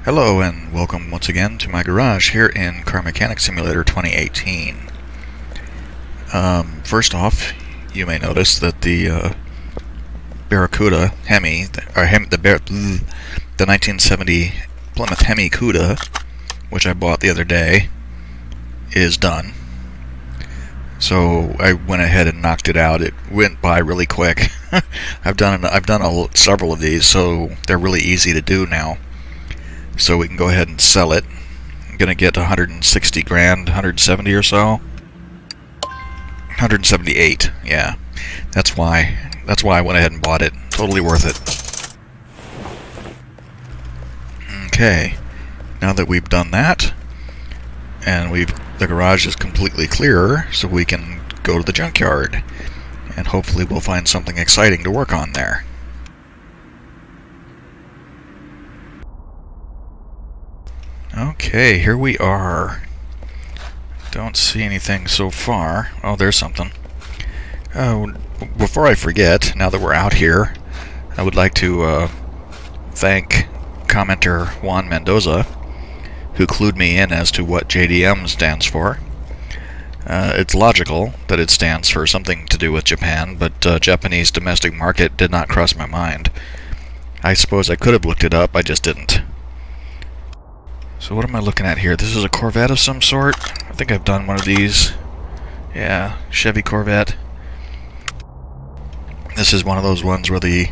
Hello and welcome once again to my garage here in Car Mechanic Simulator 2018. First off, you may notice that the Barracuda Hemi, the 1970 Plymouth Hemi Cuda, which I bought the other day, is done. So I went ahead and knocked it out. It went by really quick. I've done several of these, so they're really easy to do now. So we can go ahead and sell it. I'm gonna get 160 grand, 170 or so. 178, yeah. That's why I went ahead and bought it. Totally worth it. Okay, now that we've done that, and the garage is completely clear, so we can go to the junkyard, and hopefully we'll find something exciting to work on there. Okay, here we are. Don't see anything so far. Oh, there's something. Before I forget, now that we're out here, I would like to thank commenter Juan Mendoza, who clued me in as to what JDM stands for. It's logical that it stands for something to do with Japan, but Japanese domestic market did not cross my mind. I suppose I could have looked it up, I just didn't. So what am I looking at here? This is a Corvette of some sort. I think I've done one of these. Yeah, Chevy Corvette. This is one of those ones where the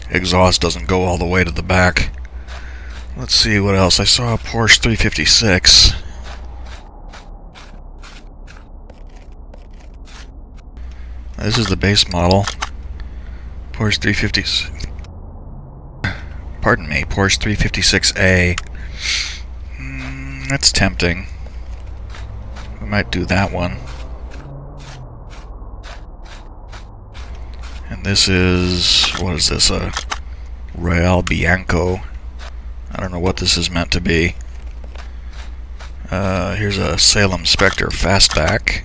exhaust doesn't go all the way to the back. Let's see what else. I saw a Porsche 356. This is the base model. Porsche 356. Pardon me, Porsche 356A. That's tempting. We might do that one. And this is, what is this, a Real Bianco. I don't know what this is meant to be. Here's a Salem Spectre Fastback.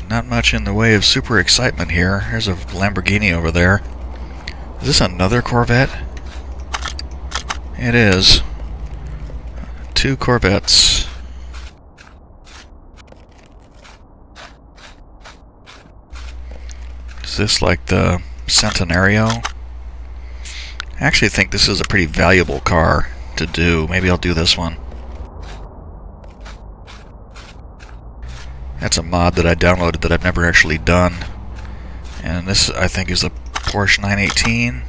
Not much in the way of super excitement here. Here's a Lamborghini over there. Is this another Corvette? It is. Two Corvettes. Is this like the Centenario? I actually think this is a pretty valuable car to do. Maybe I'll do this one. That's a mod that I downloaded that I've never actually done. And this, I think, is the Porsche 918.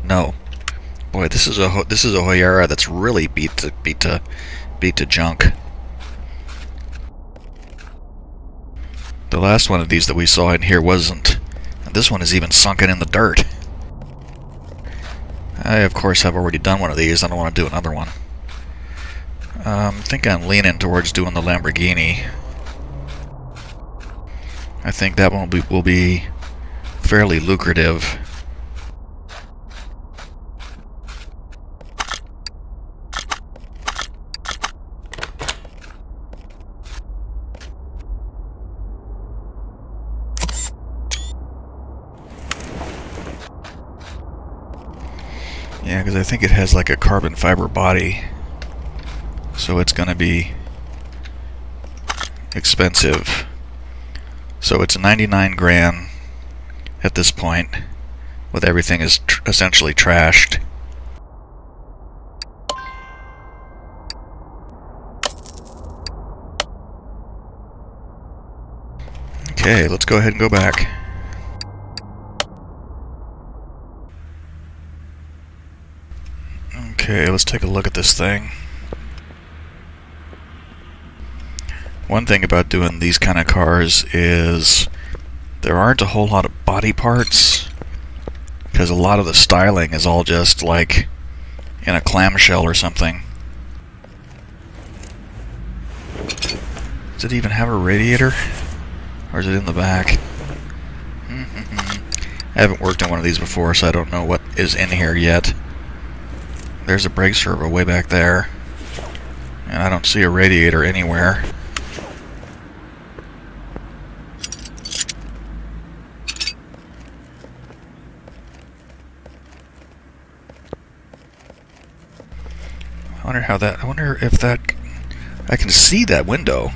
No, boy, this is a Hoyara that's really beat to junk. The last one of these that we saw in here wasn't. And this one is even sunken in the dirt. I, of course, have already done one of these. I don't want to do another one. I think I'm leaning towards doing the Lamborghini. I think that one will be fairly lucrative. Yeah, because I think it has like a carbon fiber body, so it's going to be expensive. So it's 99 grand at this point, with everything is essentially trashed. Okay, let's go ahead and go back. Okay, let's take a look at this thing. One thing about doing these kind of cars is there aren't a whole lot of body parts, because a lot of the styling is all just like in a clamshell or something. Does it even have a radiator? Or is it in the back? I haven't worked on one of these before, so I don't know what is in here yet. There's a brake servo way back there, and I don't see a radiator anywhere. I wonder if that... I can see that window.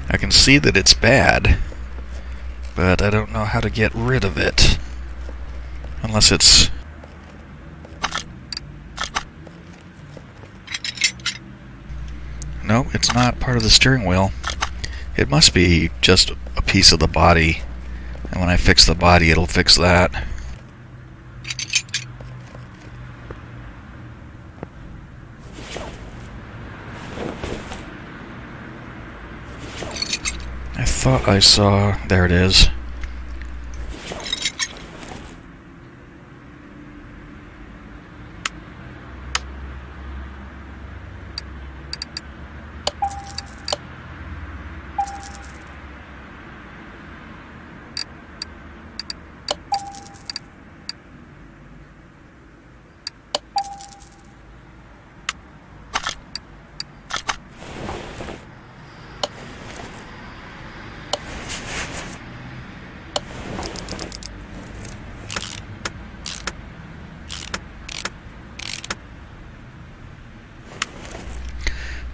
I can see that it's bad. But I don't know how to get rid of it. Unless it's... No, it's not part of the steering wheel. It must be just a piece of the body. And when I fix the body, it'll fix that. I thought I saw... There it is.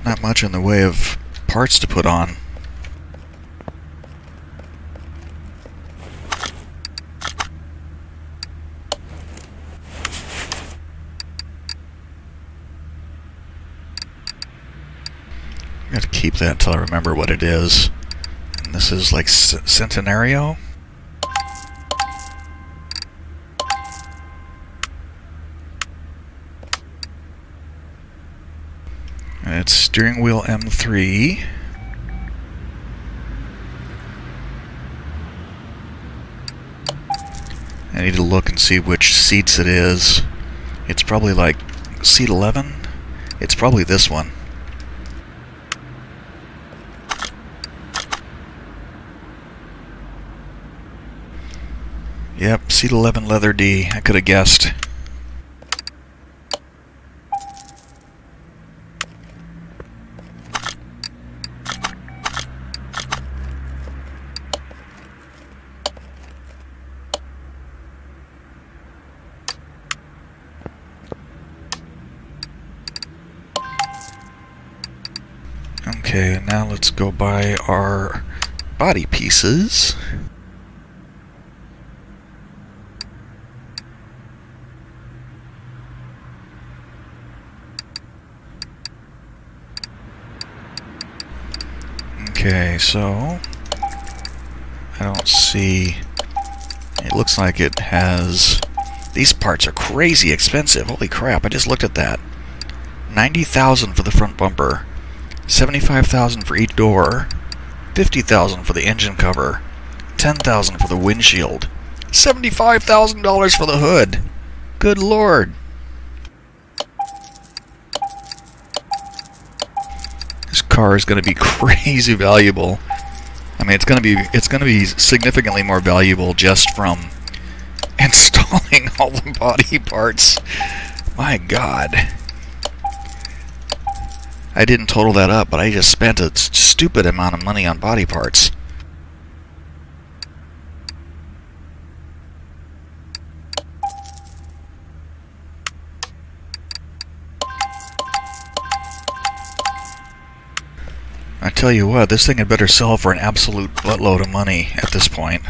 Not much in the way of parts to put on. I gotta keep that until I remember what it is. And this is like Centenario. It's steering wheel M3. I need to look and see which seats it is. It's probably like seat 11. It's probably this one. Yep, seat 11 leather D. I could have guessed. Okay, now let's go buy our body pieces. Okay, so I don't see... It looks like it has... These parts are crazy expensive. Holy crap, I just looked at that. $90,000 for the front bumper. $75,000 for each door, $50,000 for the engine cover, $10,000 for the windshield, $75,000 for the hood. Good lord! This car is going to be crazy valuable. I mean, it's going to be significantly more valuable just from installing all the body parts. My God. I didn't total that up, but I just spent a stupid amount of money on body parts. I tell you what, this thing had better sell for an absolute buttload of money at this point.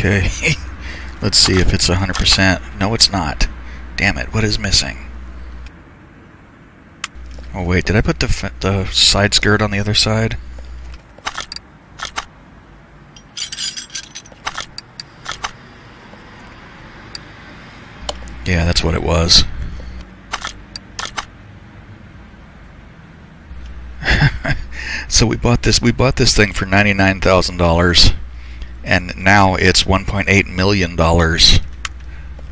Okay, let's see if it's 100%. No, it's not. Damn it, what is missing? Oh wait, did I put the side skirt on the other side? Yeah, that's what it was. So we bought this thing for $99,000, and now it's $1.8 million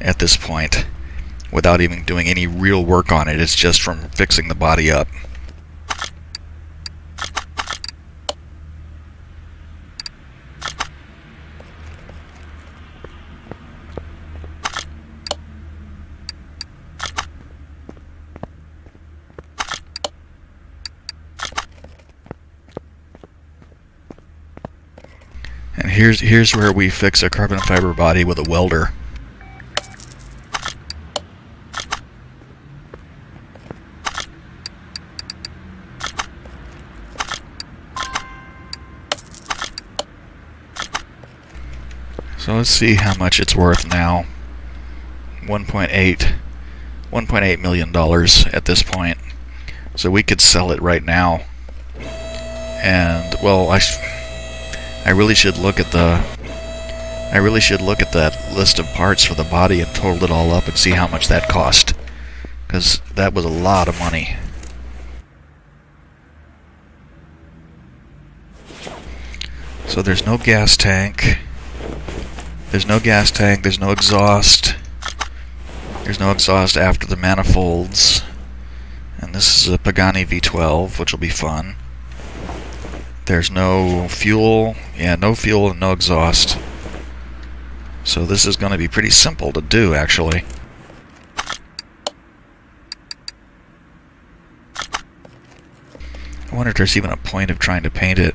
at this point, without even doing any real work on it. It's just from fixing the body up. And here's where we fix a carbon fiber body with a welder. So let's see how much it's worth now. $1.8 million at this point. So we could sell it right now. And well, I really should look at that list of parts for the body and total it all up and see how much that cost, because that was a lot of money. So there's no gas tank. There's no gas tank. There's no exhaust. There's no exhaust after the manifolds. And this is a Pagani V12, which will be fun. There's no fuel. Yeah, no fuel and no exhaust. So this is going to be pretty simple to do, actually. I wonder if there's even a point of trying to paint it.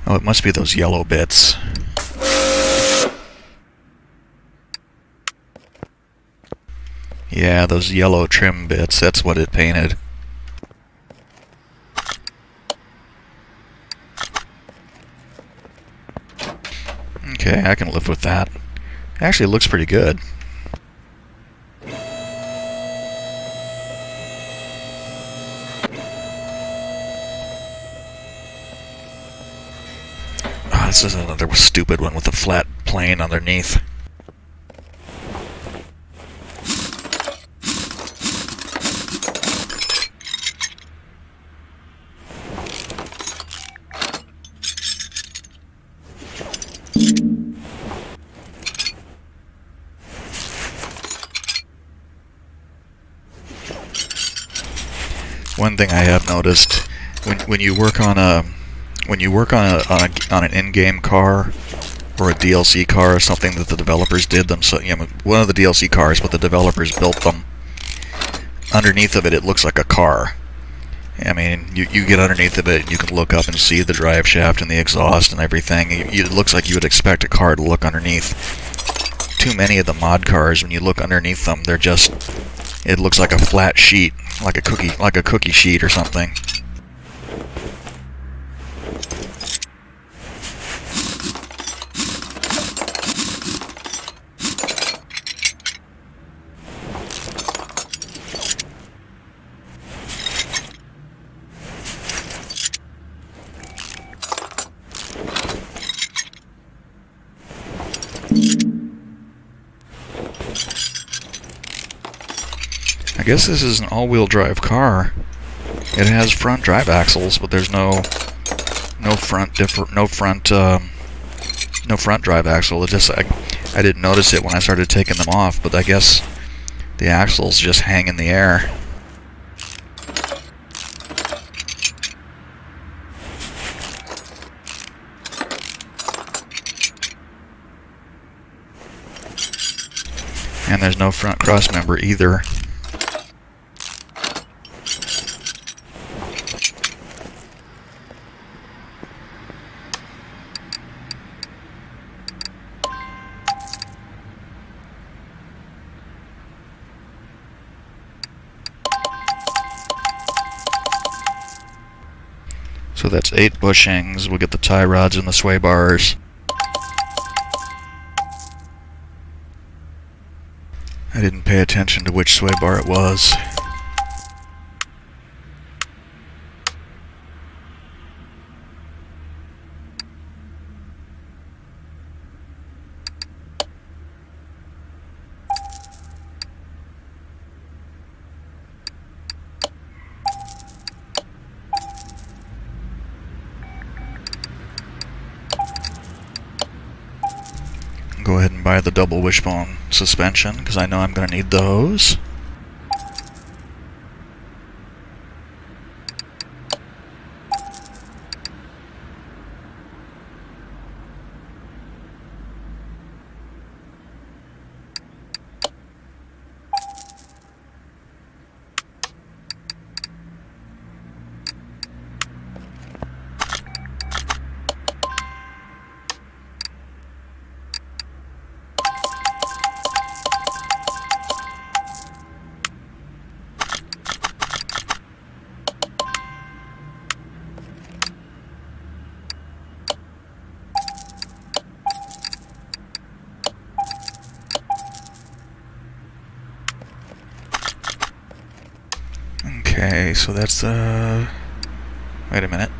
Oh, it must be those yellow bits. Yeah, those yellow trim bits, that's what it painted. Okay, I can live with that. Actually, it looks pretty good. Oh, this is another stupid one with a flat plane underneath. One thing I have noticed, when you work on an in-game car or a DLC car or something that the developers did them, so you know, one of the DLC cars, but the developers built them. Underneath of it, it looks like a car. I mean, you get underneath of it, and you can look up and see the drive shaft and the exhaust and everything. It looks like you would expect a car to look underneath. Too many of the mod cars, when you look underneath them, they're just, it looks like a flat sheet, like a cookie sheet or something. I guess this is an all-wheel drive car. It has front drive axles, but there's no front drive axle. It just I didn't notice it when I started taking them off, but I guess the axles just hang in the air. And there's no front cross member either. So that's 8 bushings. We'll get the tie rods and the sway bars. I didn't pay attention to which sway bar it was. Go ahead and buy the double wishbone suspension, because I know I'm going to need those. Okay, so that's wait a minute.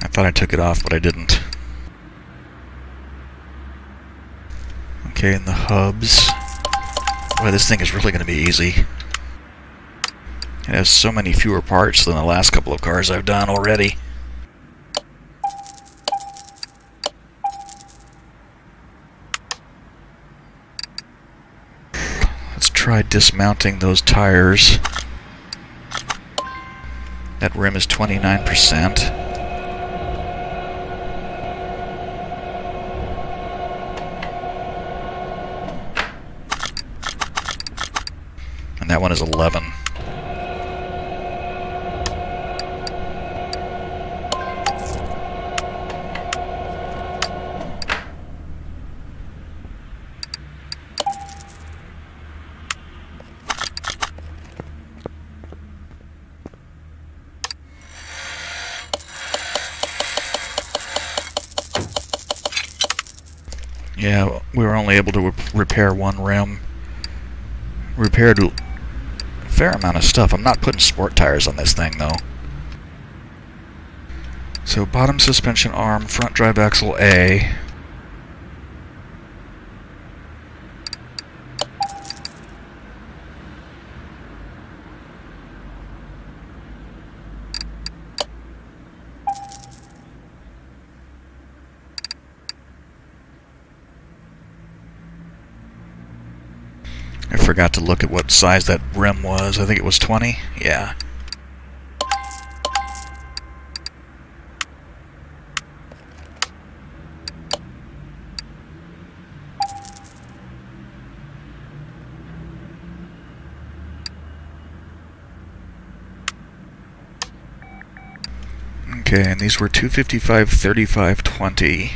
I thought I took it off, but I didn't. Okay, and the hubs. Boy, this thing is really going to be easy. It has so many fewer parts than the last couple of cars I've done already. Try dismounting those tires. That rim is 29%. And that one is 11. Yeah, we were only able to repair one rim. Repaired a fair amount of stuff. I'm not putting sport tires on this thing, though. So, bottom suspension arm, front drive axle A. I forgot to look at what size that rim was. I think it was 20. Yeah. Okay, and these were 255, 35, 20.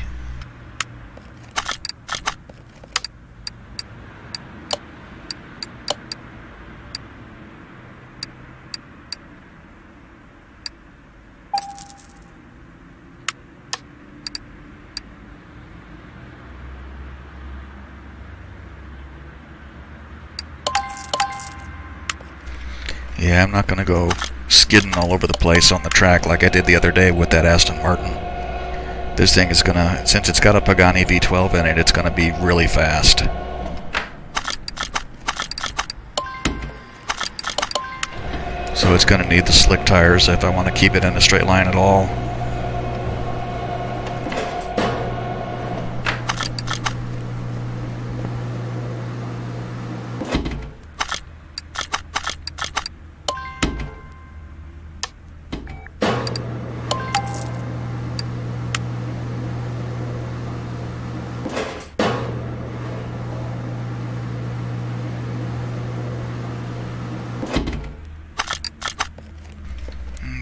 Yeah, I'm not going to go skidding all over the place on the track like I did the other day with that Aston Martin. This thing is going to, since it's got a Pagani V12 in it, it's going to be really fast. So it's going to need the slick tires if I want to keep it in a straight line at all.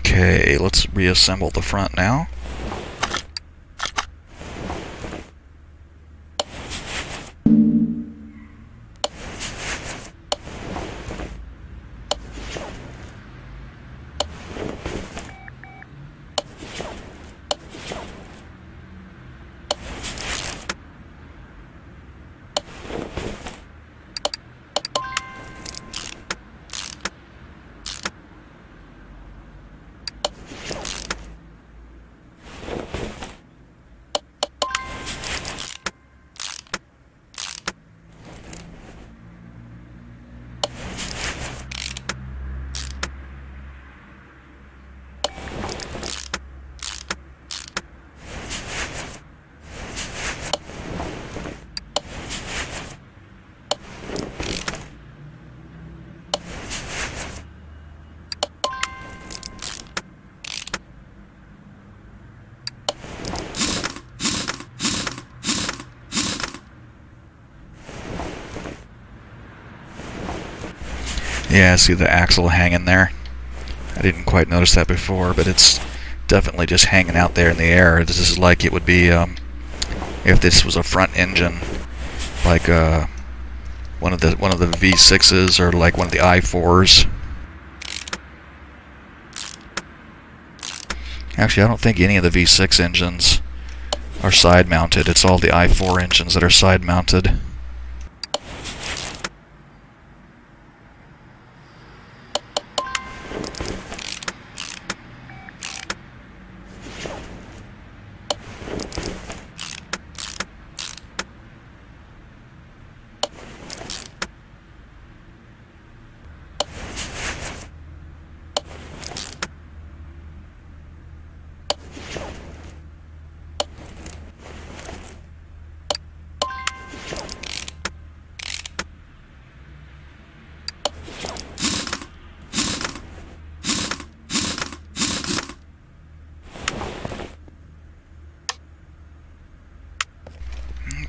Okay, let's reassemble the front now. Yeah, see the axle hanging there? I didn't quite notice that before, but it's definitely just hanging out there in the air. This is like it would be if this was a front engine, like one of the V6s or like one of the i4s. Actually, I don't think any of the V6 engines are side-mounted. It's all the i4 engines that are side-mounted.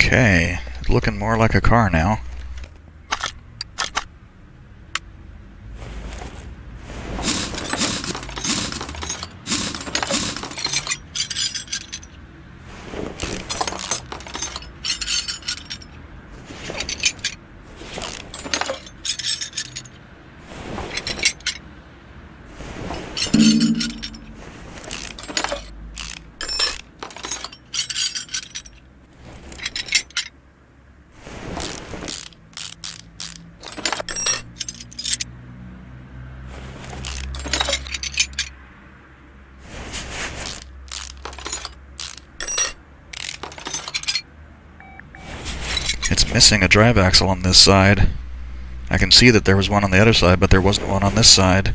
Okay, looking more like a car now. It's missing a drive axle on this side. I can see that there was one on the other side, but there wasn't one on this side.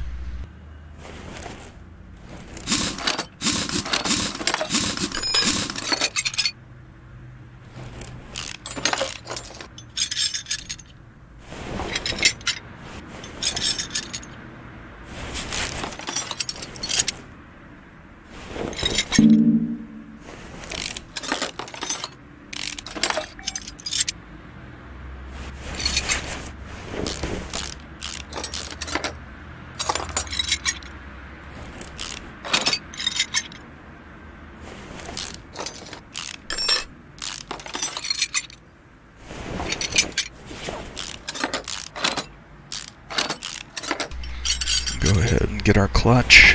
Go ahead and get our clutch.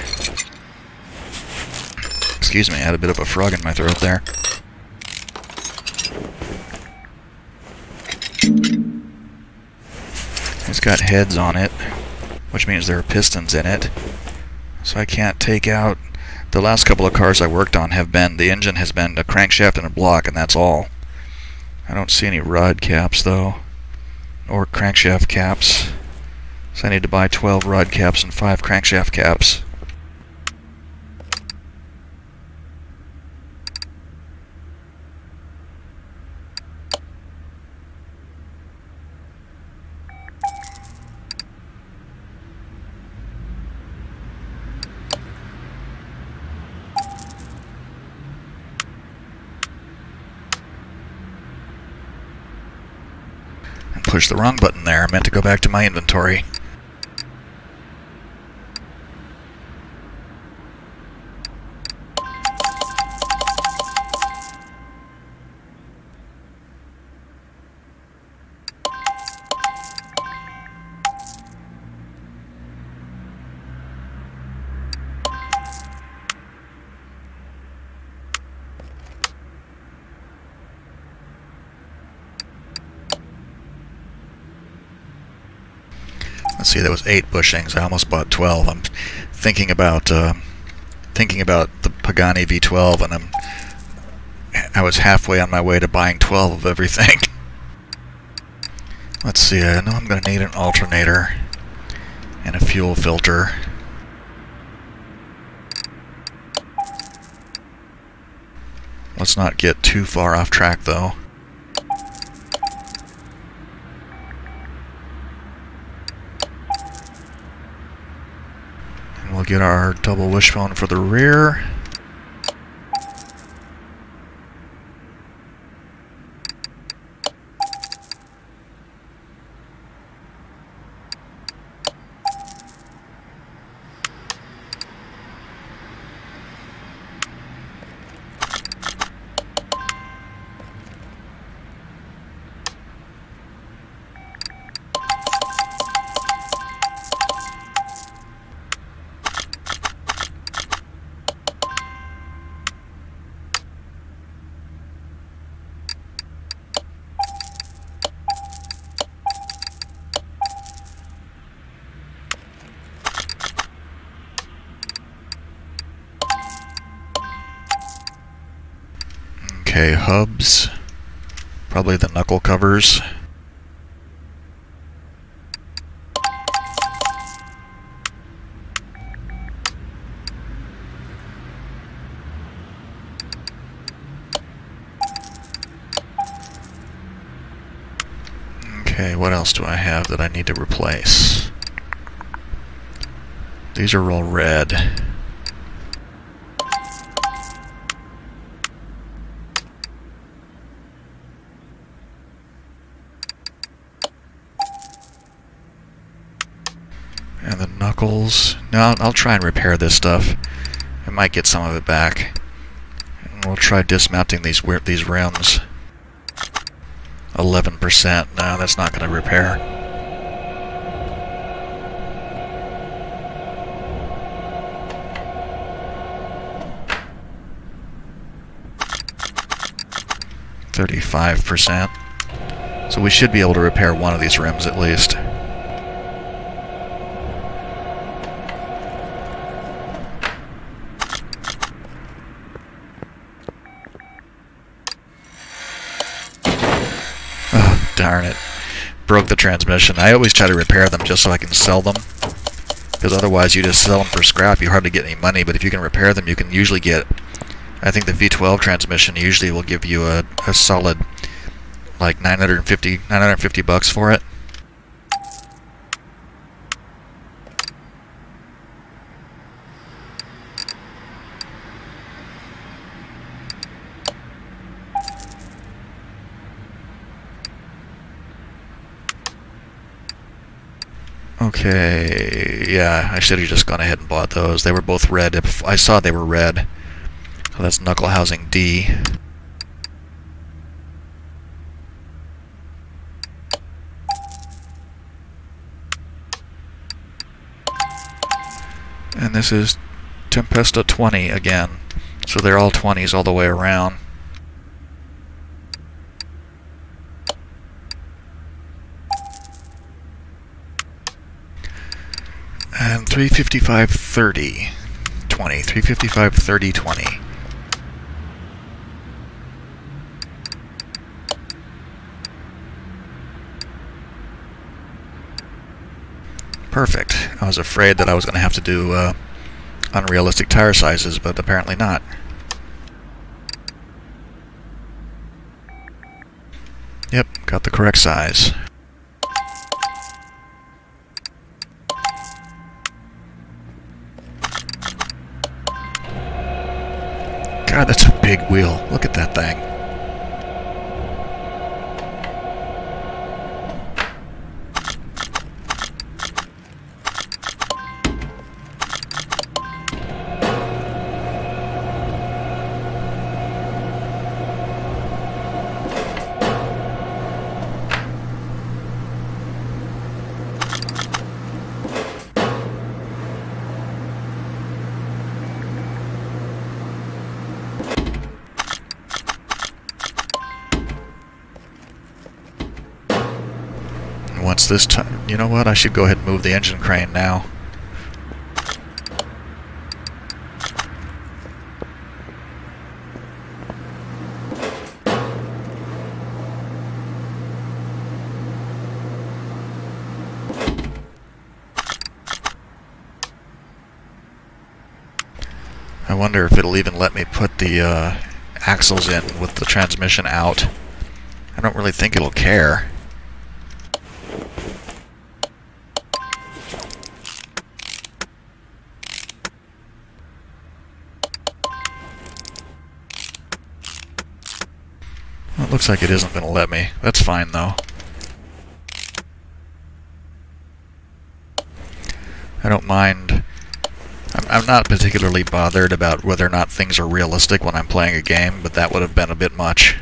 Excuse me, I had a bit of a frog in my throat there. It's got heads on it, which means there are pistons in it. So I can't take out... The last couple of cars I worked on have been... The engine has been a crankshaft and a block, and that's all. I don't see any rod caps, though. Or crankshaft caps. So I need to buy 12 rod caps and 5 crankshaft caps. And push the wrong button there. I meant to go back to my inventory. Let's see, that was 8 bushings. I almost bought 12. I'm thinking about the Pagani V12, and I was halfway on my way to buying 12 of everything. Let's see, I know I'm going to need an alternator and a fuel filter. Let's not get too far off track, though. And we'll get our double wishbone for the rear. Okay, hubs. Probably the knuckle covers. Okay, what else do I have that I need to replace? These are all red. And the knuckles. No, I'll try and repair this stuff. I might get some of it back. And we'll try dismounting these rims. 11%. No, that's not going to repair. %. So we should be able to repair one of these rims at least. Oh, darn it. Broke the transmission. I always try to repair them just so I can sell them. Because otherwise you just sell them for scrap, you hardly get any money. But if you can repair them, you can usually get... I think the V12 transmission usually will give you a solid, like $950 bucks for it. Okay, yeah, I should have just gone ahead and bought those. They were both red. I saw they were red. So that's knuckle housing D. And this is Tempesta 20 again. So they're all 20s all the way around. And 355-30. 20. 355-30-20. Perfect. I was afraid that I was going to have to do unrealistic tire sizes, but apparently not. Yep, got the correct size. God, that's a big wheel. Look at that thing. Once this time, you know what? I should go ahead and move the engine crane now. I wonder if it'll even let me put the axles in with the transmission out. I don't really think it'll care. Well, it looks like it isn't going to let me. That's fine, though. I don't mind. I'm not particularly bothered about whether or not things are realistic when I'm playing a game, but that would have been a bit much.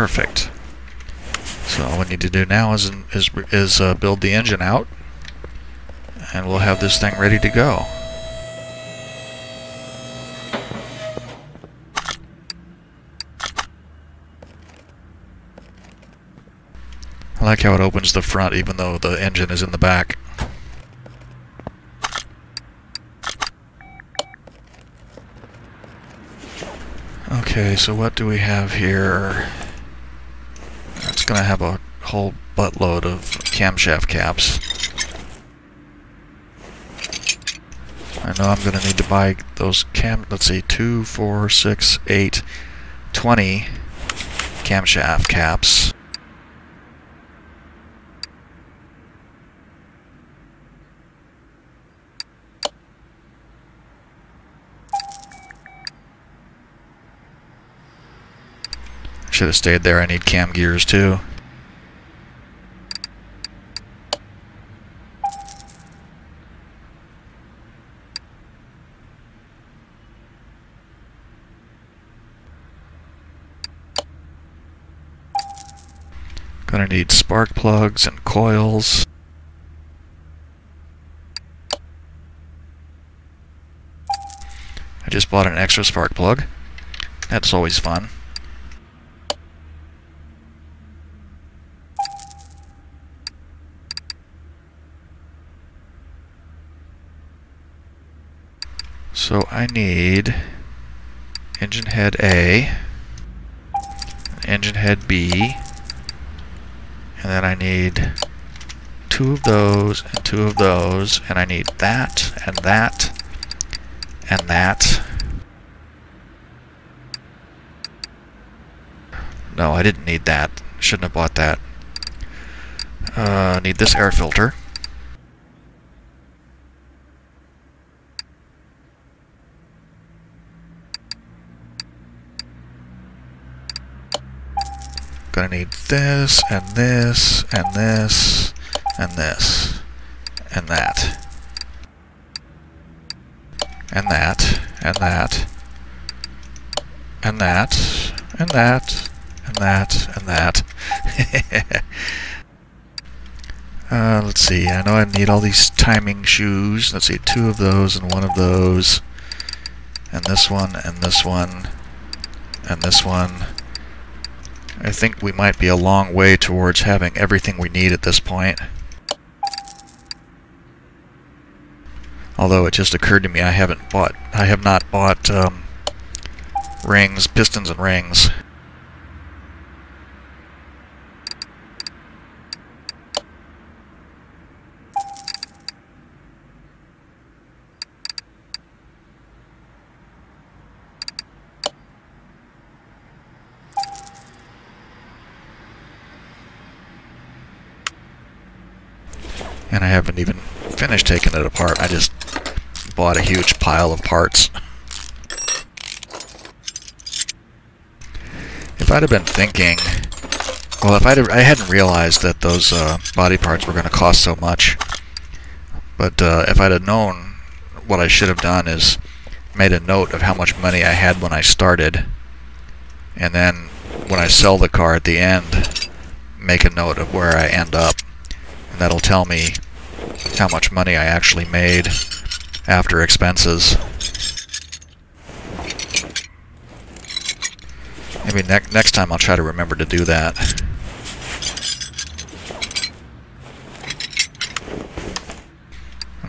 Perfect. So all we need to do now is build the engine out, and we'll have this thing ready to go. I like how it opens the front even though the engine is in the back. Okay, so what do we have here? It's going to have a whole buttload of camshaft caps. I know I'm going to need to buy those let's see, 2, 4, 6, 8, 20 camshaft caps. Should have stayed there. I need cam gears too. Gonna need spark plugs and coils. I just bought an extra spark plug. That's always fun. So I need engine head A, engine head B, and then I need 2 of those and 2 of those, and I need that and that and that. No, I didn't need that. Shouldn't have bought that. Need this air filter. Gonna need this, and this, and this, and this, and that, and that, and that, and that, and that, and that, and that. Let's see, I know I need all these timing shoes. Let's see, 2 of those and 1 of those, and this one, and this one, and this one. I think we might be a long way towards having everything we need at this point. Although it just occurred to me I have not bought rings, pistons and rings. And I haven't even finished taking it apart. I just bought a huge pile of parts. If I'd have been thinking, well, if I hadn't realized that those body parts were going to cost so much. But if I'd have known, what I should have done is made a note of how much money I had when I started, and then when I sell the car at the end, make a note of where I end up. That'll tell me how much money I actually made after expenses. Maybe next time I'll try to remember to do that.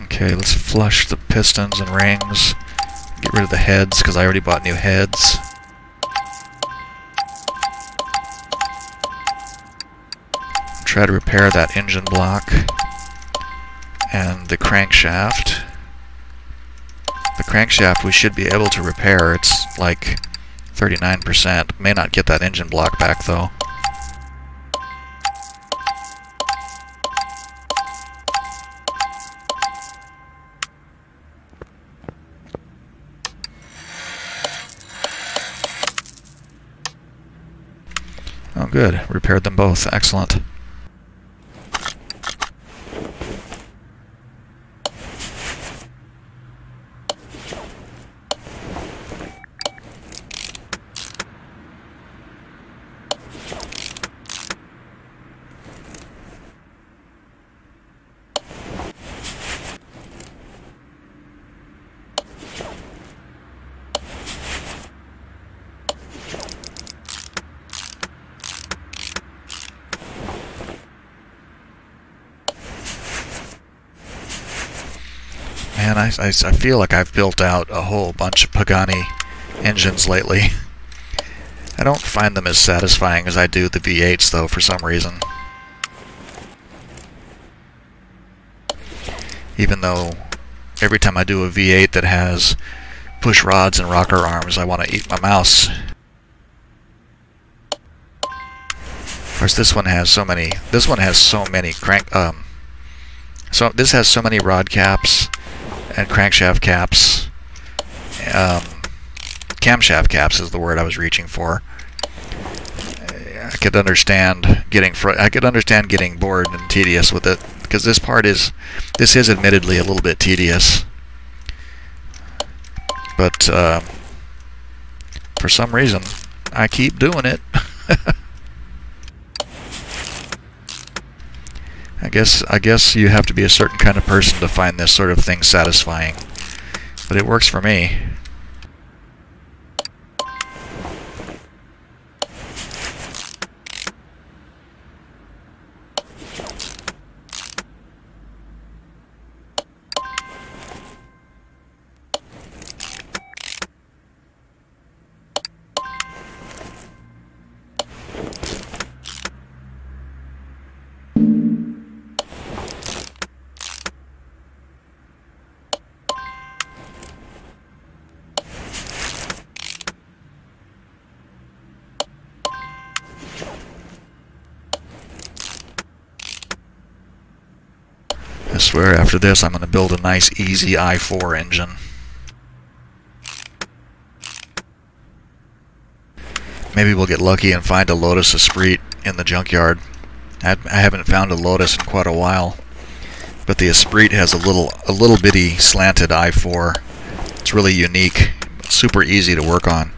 Okay, let's flush the pistons and rings. Get rid of the heads, because I already bought new heads. Try to repair that engine block and the crankshaft. The crankshaft we should be able to repair. It's like 39%. May not get that engine block back though. Oh good, repaired them both. Excellent. Man, I feel like I've built out a whole bunch of Pagani engines lately. I don't find them as satisfying as I do the V8s, though, for some reason. Even though every time I do a V8 that has push rods and rocker arms, I want to eat my mouse. Of course, this one has so many. This one has so many So this has so many rod caps and crankshaft caps. Camshaft caps is the word I was reaching for. I could understand getting bored and tedious with it, because this is admittedly a little bit tedious. But for some reason, I keep doing it. I guess you have to be a certain kind of person to find this sort of thing satisfying. But it works for me. I swear after this I'm going to build a nice easy i4 engine. Maybe we'll get lucky and find a Lotus Esprit in the junkyard. I haven't found a Lotus in quite a while, but the Esprit has a little bitty slanted i4. It's really unique, super easy to work on.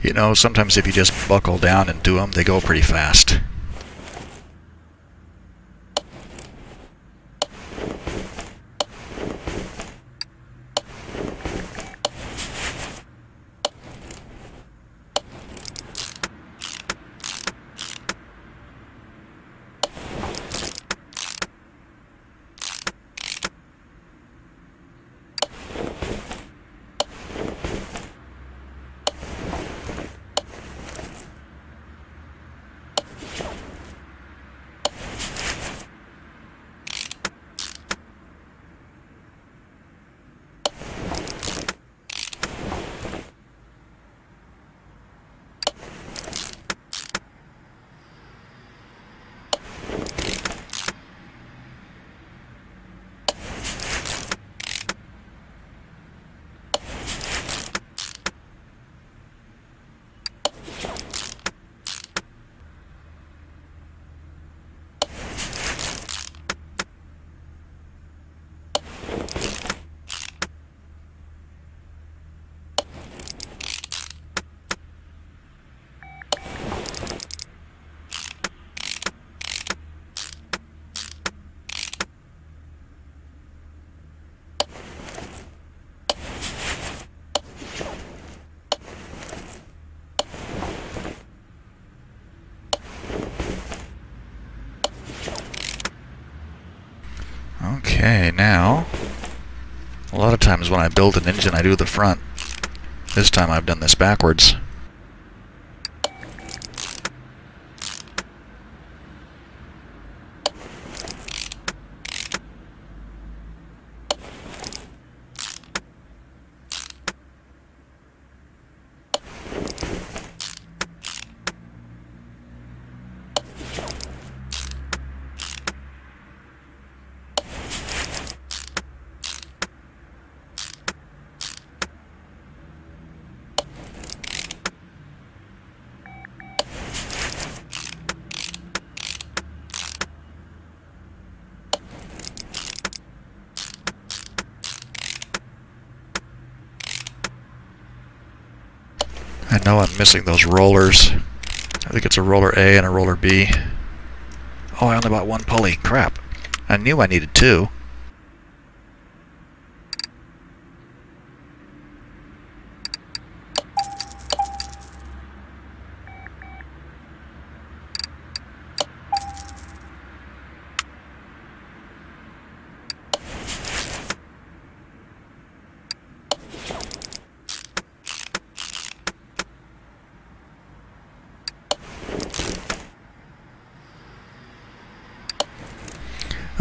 You know, sometimes if you just buckle down and do them, they go pretty fast. Okay, now, a lot of times when I build an engine I do the front. This time I've done this backwards. I know I'm missing those rollers. I think it's a roller A and a roller B. Oh, I only bought one pulley. Crap. I knew I needed two.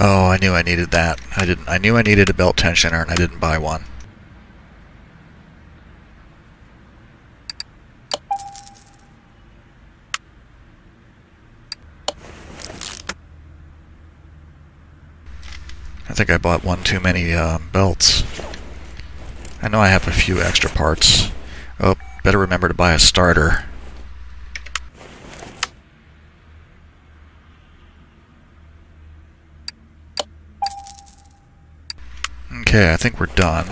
Oh, I knew I needed that. I knew I needed a belt tensioner and I didn't buy one. I think I bought one too many belts. I know I have a few extra parts. Oh, better remember to buy a starter. Okay, I think we're done.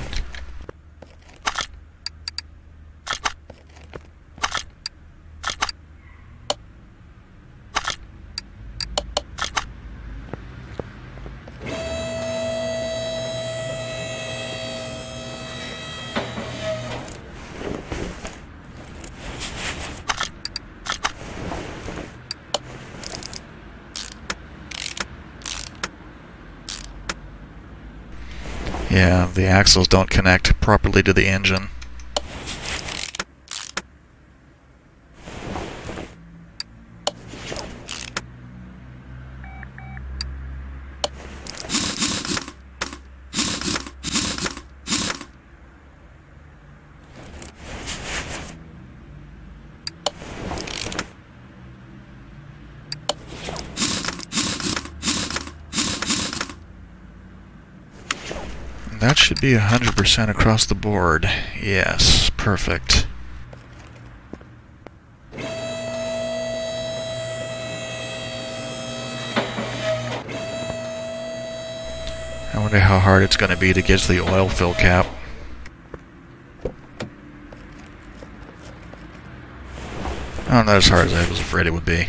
Yeah, the axles don't connect properly to the engine. That should be 100% across the board. Yes, perfect. I wonder how hard it's going to be to get to the oil fill cap. Oh, not as hard as I was afraid it would be.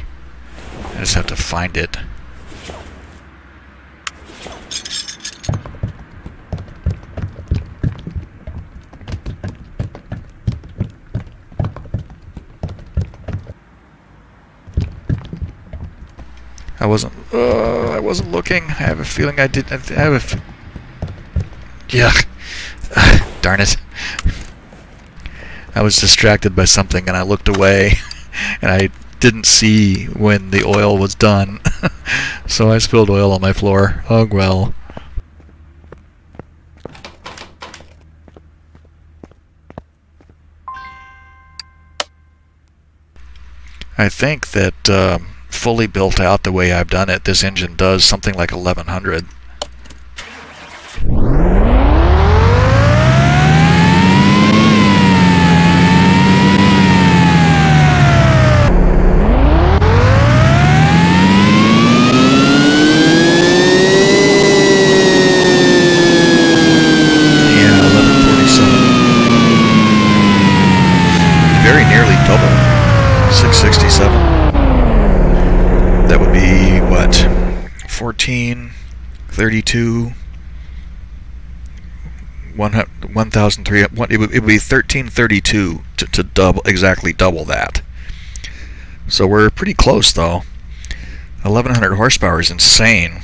I just have to find it. I wasn't looking. I have a feeling I didn't. Yeah. Darn it. I was distracted by something and I looked away and I didn't see when the oil was done. So I spilled oil on my floor. Oh well. I think that fully built out the way I've done it, this engine does something like 1100. Yeah, 1147. Very nearly double. 667. That would be, what, 14, 32, 1,300, it would be 1332 to double, exactly double that. So we're pretty close, though. 1,100 horsepower is insane.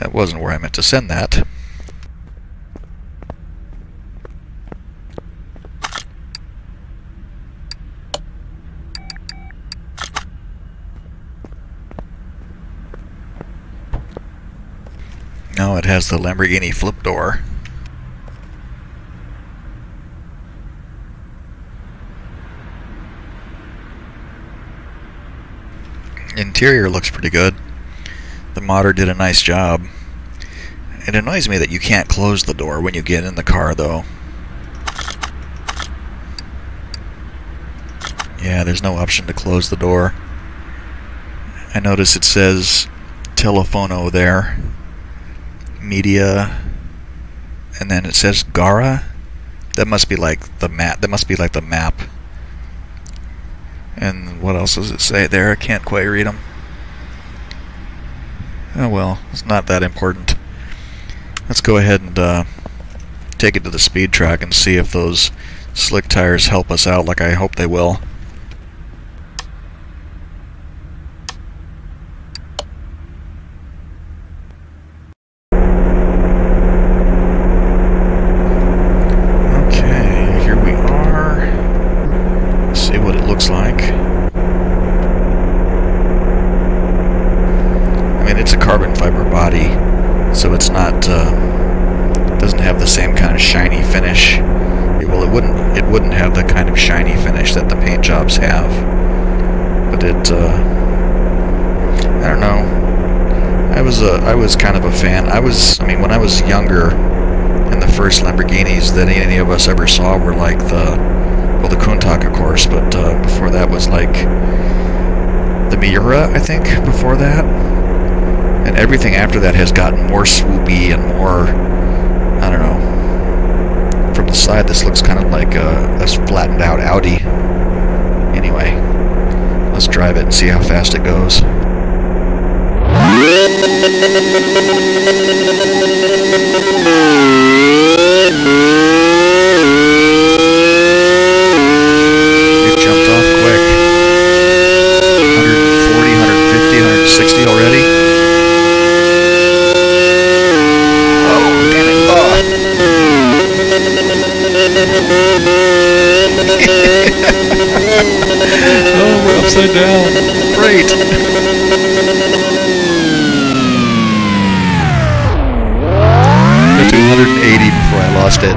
That wasn't where I meant to send that. No, it has the Lamborghini flip door. Interior looks pretty good. The modder did a nice job. It annoys me that you can't close the door when you get in the car, though. Yeah, there's no option to close the door. I notice it says Telefono there. Media, and then it says Gara. That must be like the map. That must be like the map. And what else does it say there? I can't quite read them. Oh well, it's not that important. Let's go ahead and take it to the speed track and see if those slick tires help us out like I hope they will. Like. I mean, it's a carbon fiber body, so it's not doesn't have the same kind of shiny finish. It wouldn't have the kind of shiny finish that the paint jobs have. But it I don't know. I was kind of a fan. I mean, when I was younger, and the first Lamborghinis that any of us ever saw were like the Countach, of course, but before that was like the Miura, I think, before that. And everything after that has gotten more swoopy and more, I don't know. From the side, this looks kind of like a flattened out Audi. Anyway, let's drive it and see how fast it goes. Already? Oh, damn it. Oh, we're upside down. Great. Got to 180 before I lost it.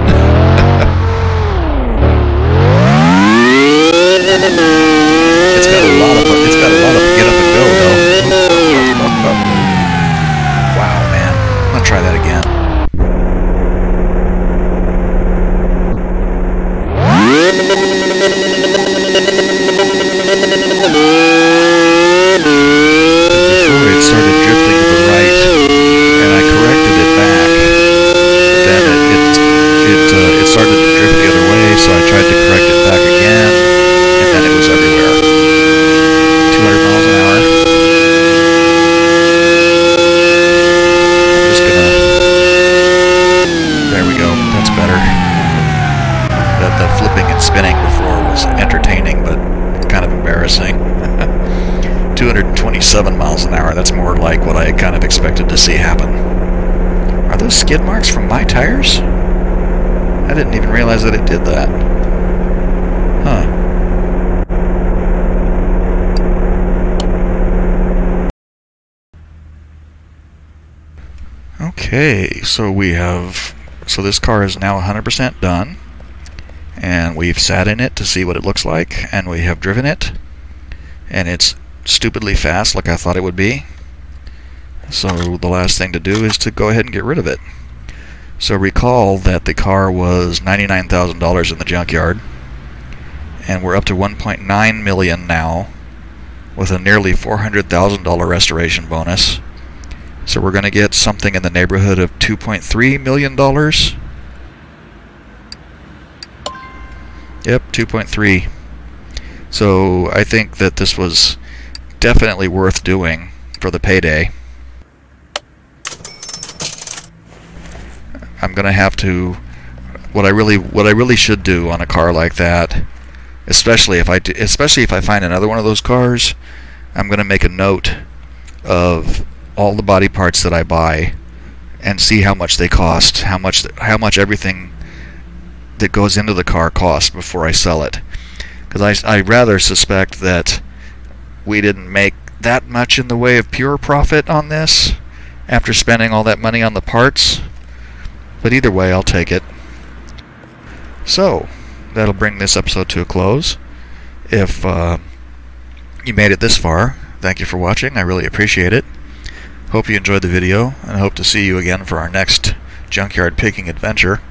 It's got a lot of get up and go though. Wow, man. I'm gonna try that again. Before it started drifting to the right, and I corrected it back. Then it started to drift the other way, so I tried to correct it back again, and then it was everywhere. 200 miles an hour. There we go. That's better. That flipping and spinning before was entertaining, but kind of embarrassing. 227 miles an hour. That's more like what I kind of expected to see happen. Are those skid marks from my tires? I didn't even realize that it did that. Huh. Okay, so this car is now 100% done, and we've sat in it to see what it looks like, and we have driven it, and it's stupidly fast like I thought it would be. So the last thing to do is to go ahead and get rid of it. So recall that the car was $99,000 in the junkyard, and we're up to $1.9 million now, with a nearly $400,000 restoration bonus. So we're going to get something in the neighborhood of $2.3 million. Yep, 2.3. So I think that this was definitely worth doing for the payday. I'm gonna have to, what I really should do on a car like that, especially if I find another one of those cars, I'm gonna make a note of all the body parts that I buy and see how much they cost, how much everything that goes into the car costs before I sell it. Because I rather suspect that we didn't make that much in the way of pure profit on this after spending all that money on the parts. But either way, I'll take it. So, that'll bring this episode to a close. If you made it this far, thank you for watching. I really appreciate it. Hope you enjoyed the video, and I hope to see you again for our next junkyard picking adventure.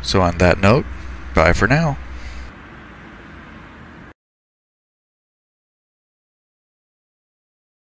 So on that note, bye for now.